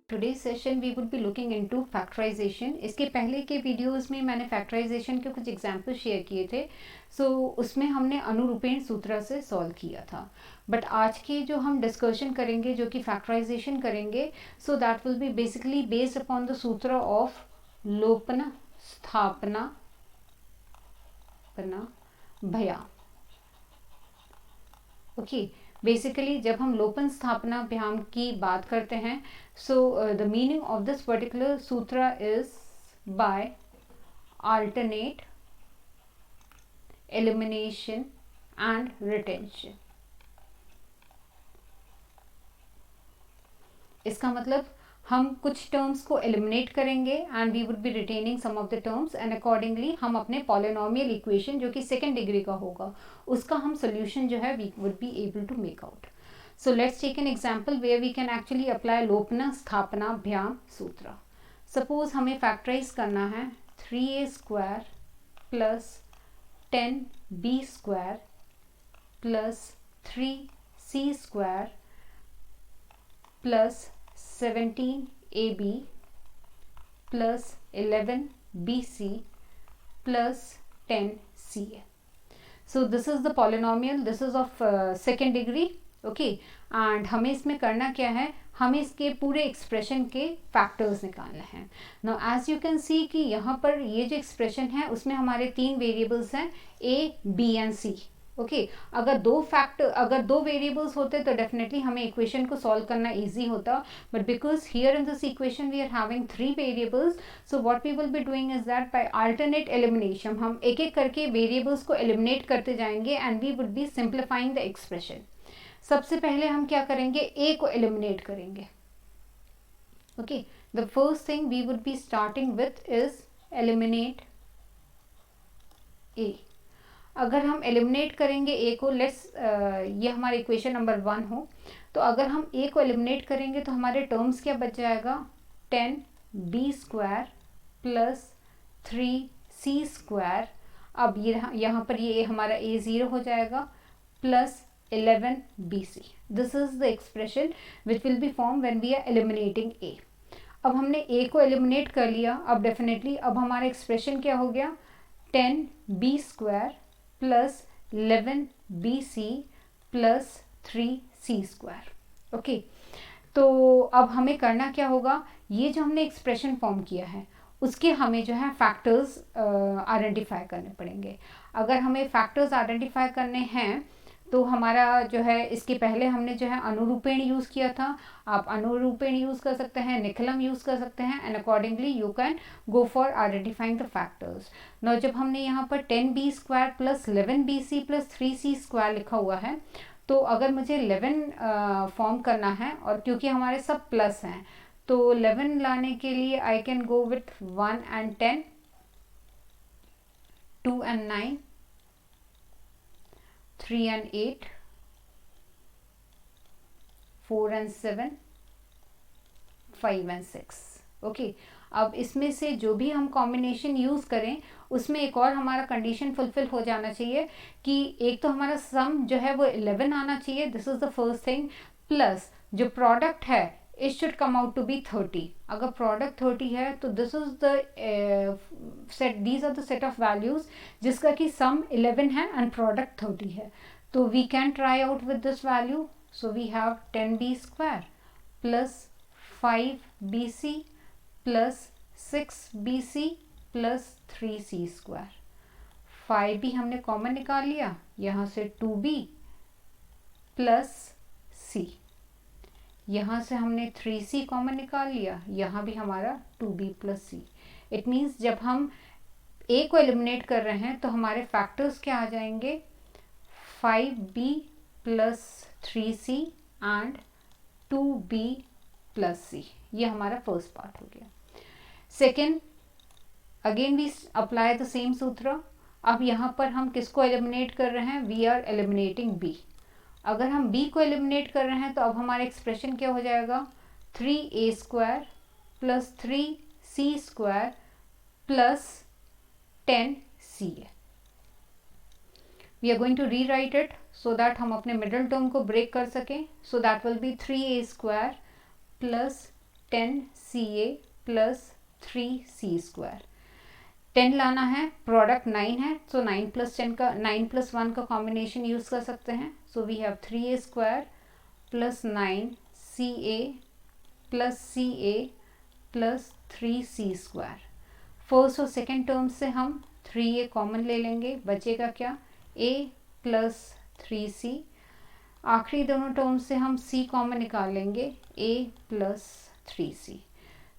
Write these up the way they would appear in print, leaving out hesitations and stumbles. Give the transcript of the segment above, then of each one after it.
Today session we would be looking into factorisation. इसके पहले के वीडियोस में मैंने फैक्टराइजेशन के कुछ एग्जांपल शेयर किए थे, उसमें हमने अनुरूपेण सूत्र से सॉल्व किया था। बट आज के जो हम डिस्कशन करेंगे, जो कि फैक्टराइजेशन करेंगे, सो that will B basically based upon the सूत्र ऑफ लोपन स्थापना भया। ओके, बेसिकली जब हम लोपन स्थापना भ्याम की बात करते हैं, the meaning of this particular सूत्र is by alternate elimination and retention। इसका मतलब हम कुछ टर्म्स को एलिमिनेट करेंगे and we would be retaining some of the terms, and accordingly हम अपने पॉलिनोमियल इक्वेशन जो कि सेकेंड डिग्री का होगा उसका हम सोल्यूशन जो है we would be able to make out. So let's take an example where we can actually apply लोपन स्थापना भ्याम सूत्र। सपोज हमें फैक्टराइज करना है 3a² plus 10b² plus 3c² plus 17ab plus 11bc plus 10ca। So this is the polynomial, this is of second degree, okay, and हमें इसमें करना क्या है, हमें इसके पूरे एक्सप्रेशन के फैक्टर्स निकालने हैं। Now as you can see कि यहाँ पर ये जो एक्सप्रेशन है उसमें हमारे तीन वेरिएबल्स हैं a, b and c। Okay, अगर दो वेरिएबल्स होते तो डेफिनेटली हमें इक्वेशन को सॉल्व करना इजी होता, but because here in this equation we are having three variables, so what we will be doing is that by alternate elimination हम एक एक करके वेरिएबल्स को एलिमिनेट करते जाएंगे and we would be simplifying the expression. सबसे पहले हम क्या करेंगे, ए को एलिमिनेट करेंगे। Okay, the first thing we would be starting with is eliminate A. अगर हम एलिमिनेट करेंगे ए को, ये हमारा इक्वेशन नंबर 1 हो, तो अगर हम ए को एलिमिनेट करेंगे तो हमारे टर्म्स क्या बच जाएगा, 10b² प्लस 3c²। अब ये यहाँ पर ये हमारा ए 0 हो जाएगा plus 11bc। This is the expression which will be form when we are eliminating A. अब हमने ए को एलिमिनेट कर लिया, अब डेफिनेटली अब हमारा एक्सप्रेशन क्या हो गया, 10b² plus 11bc plus 3c²। Okay, तो अब हमें करना क्या होगा, ये जो हमने एक्सप्रेशन फॉर्म किया है उसके हमें जो है फैक्टर्स आइडेंटिफाई करने पड़ेंगे। अगर हमें फैक्टर्स आइडेंटिफाई करने हैं तो हमारा जो है, इसके पहले हमने जो है अनुरूपेण यूज़ किया था, आप अनुरूपेण यूज़ कर सकते हैं, निखिलम यूज़ कर सकते हैं, and accordingly you can go for identifying the factors. Now जब हमने यहाँ पर 10b² plus 11bc plus 3c² लिखा हुआ है, तो अगर मुझे 11 फॉर्म करना है, और क्योंकि हमारे सब प्लस हैं तो 11 लाने के लिए I can go with 1 and 10, 2 and 9, 3 and 8, 4 and 7, 5 and 6। Okay, अब इसमें से जो भी हम कॉम्बिनेशन यूज़ करें उसमें एक और हमारा कंडीशन फुलफिल हो जाना चाहिए कि एक तो हमारा सम जो है वो 11 आना चाहिए, this is the first thing, plus जो प्रोडक्ट है it should come out to be 30। अगर प्रोडक्ट 30 है तो this is the set, these are the set of values जिसका कि सम 11 है एंड प्रोडक्ट 30 है। तो we can try out with this value, so we have 10b² plus 5bc plus 6bc plus 3c²। 5 भी हमने कॉमन निकाल लिया, यहाँ से 2b प्लस c, यहाँ से हमने 3c कॉमन निकाल लिया, यहाँ भी हमारा 2b plus c। It means जब हम a को एलिमिनेट कर रहे हैं तो हमारे फैक्टर्स क्या आ जाएंगे, 5b plus 3c and 2b plus c। ये हमारा फर्स्ट पार्ट हो गया। Second, again we apply the same सूत्र। अब यहाँ पर हम किसको एलिमिनेट कर रहे हैं, वी आर एलिमिनेटिंग b। अगर हम b को एलिमिनेट कर रहे हैं तो अब हमारा एक्सप्रेशन क्या हो जाएगा, 3a² plus 3c² plus 10ca। We are going to rewrite it so that हम अपने मिडल टर्म को ब्रेक कर सकें। So that will be 3a² plus 10CA plus 3C²। 10 लाना है, प्रोडक्ट 9 है, तो 9 प्लस 10 का 9 प्लस 1 का कॉम्बिनेशन यूज़ कर सकते हैं। So we have 3A² plus 9CA plus CA plus 3C²। First और सेकेंड टर्म से हम 3A कॉमन ले लेंगे, बचेगा क्या, A प्लस 3C। आखिरी दोनों टर्म से हम C कॉमन निकालेंगे, A प्लस 3C।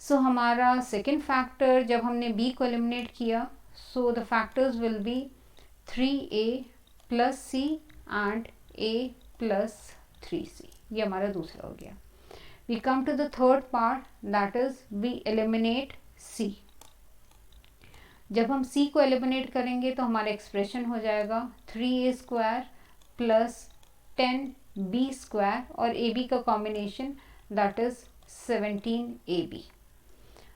सो हमारा सेकेंड फैक्टर जब हमने B को एलिमिनेट किया, so the factors will be 3A plus C and A plus 3C। ये हमारा दूसरा हो गया। We come to the third part, that is we eliminate C। जब हम C को एलिमिनेट करेंगे तो हमारा एक्सप्रेशन हो जाएगा 3A² प्लस 10B² और AB का combination that is 17AB।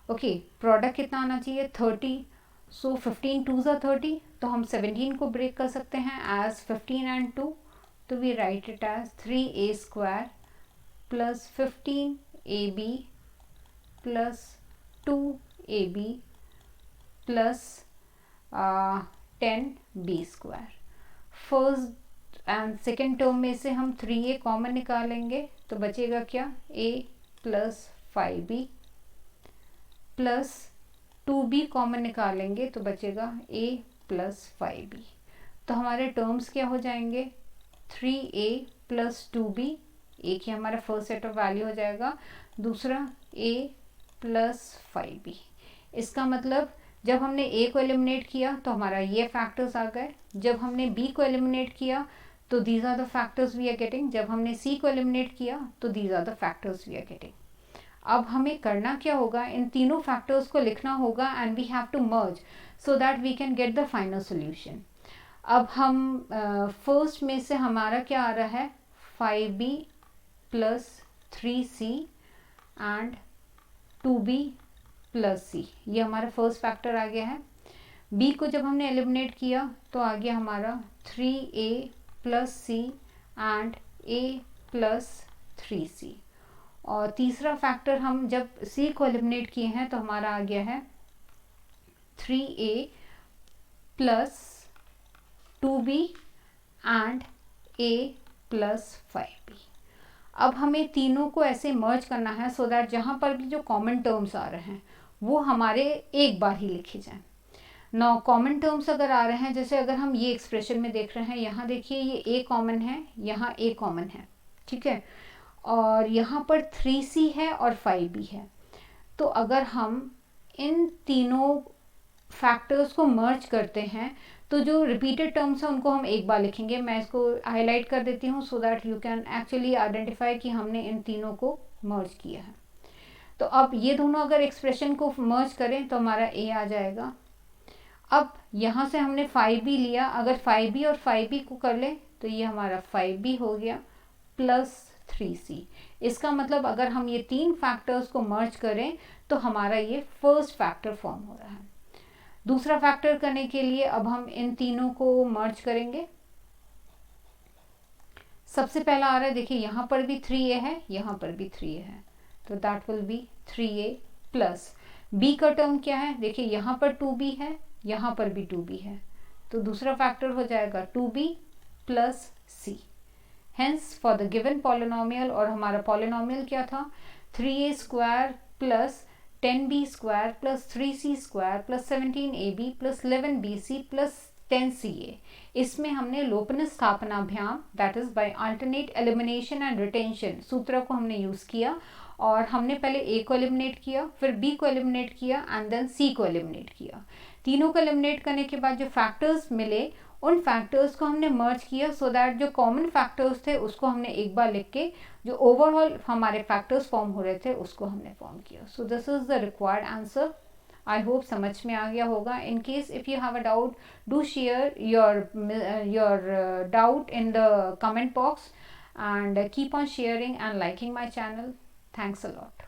Okay, product कितना आना चाहिए, 30। सो 15 2 ज़ा 30, तो हम 17 को ब्रेक कर सकते हैं एज 15 एंड 2, तो we write it as 3A² plus 15AB plus 2AB plus 10B²। First and second term में से हम 3A कॉमन निकालेंगे, तो बचेगा क्या, A plus 5B plus 2B common निकालेंगे तो बचेगा A प्लस 5B। तो हमारे टर्म्स क्या हो जाएंगे, 3A प्लस 2B, एक ही हमारा फर्स्ट सेट ऑफ वैल्यू हो जाएगा, दूसरा A प्लस 5B। इसका मतलब जब हमने A को एलिमिनेट किया तो हमारा ये फैक्टर्स आ गए, जब हमने B को एलिमिनेट किया तो these are the factors we are getting, जब हमने C को एलिमिनेट किया तो these are the factors we are getting. अब हमें करना क्या होगा, इन तीनों फैक्टर्स को लिखना होगा and we have to merge so that we can get the final solution. अब हम फर्स्ट में से हमारा क्या आ रहा है, 5B plus 3C and 2B plus C, ये हमारा फर्स्ट फैक्टर आ गया है। B को जब हमने एलिमिनेट किया तो आ गया हमारा 3A plus C and A plus 3C। और तीसरा फैक्टर हम जब C को एलिमिनेट किए हैं तो हमारा आ गया है 3A plus 2B and A plus 5B। अब हमें तीनों को ऐसे मर्ज करना है सो दैट जहाँ पर भी जो कॉमन टर्म्स आ रहे हैं वो हमारे एक बार ही लिखे जाएं। नौ कॉमन टर्म्स अगर आ रहे हैं, जैसे अगर हम ये एक्सप्रेशन में देख रहे हैं, यहाँ देखिए ये A कॉमन है, यहाँ A कॉमन है, ठीक है, और यहाँ पर 3C है और 5B है। तो अगर हम इन तीनों फैक्टर्स को मर्ज करते हैं तो जो रिपीटेड टर्म्स हैं उनको हम एक बार लिखेंगे। मैं इसको हाईलाइट कर देती हूँ so that you can actually identify कि हमने इन तीनों को मर्ज किया है। तो अब ये दोनों अगर एक्सप्रेशन को मर्ज करें तो हमारा A आ जाएगा। अब यहाँ से हमने 5B लिया, अगर 5B और 5B को कर ले तो ये हमारा 5B हो गया प्लस 3C। इसका मतलब अगर हम ये तीन फैक्टर्स को मर्ज करें तो हमारा ये फर्स्ट फैक्टर फॉर्म हो रहा है। दूसरा फैक्टर करने के लिए अब हम इन तीनों को मर्ज करेंगे। सबसे पहला आ रहा है, देखिए यहाँ पर भी 3A है, यहाँ पर भी 3A है, तो that will be 3A plus B का टर्म क्या है, देखिए यहाँ पर 2B है, यहाँ पर भी 2B है, तो दूसरा फैक्टर हो जाएगा 2B plus C। Hence for the given polynomial, और हमारा पॉलिनोमियल क्या था, 3A² plus 10B² plus 3C² plus 17AB plus 11BC plus 10CA। इसमें हमने लोपनस स्थापनाभ्याम that is by alternate elimination and retention सूत्र को हमने यूज़ किया, और हमने पहले A को एलिमिनेट किया, फिर B को एलिमिनेट किया एंड देन C को एलिमिनेट किया। तीनों को एलिमिनेट करने के बाद जो फैक्टर्स मिले उन फैक्टर्स को हमने मर्ज किया सो दैट जो कॉमन फैक्टर्स थे उसको हमने एक बार लिख के जो ओवरऑल हमारे फैक्टर्स फॉर्म हो रहे थे उसको हमने फॉर्म किया। So this is the required answer. I hope समझ में आ गया होगा। In case if you have a doubt, do share your doubt in the comment box and keep on sharing and liking my channel. Thanks a lot.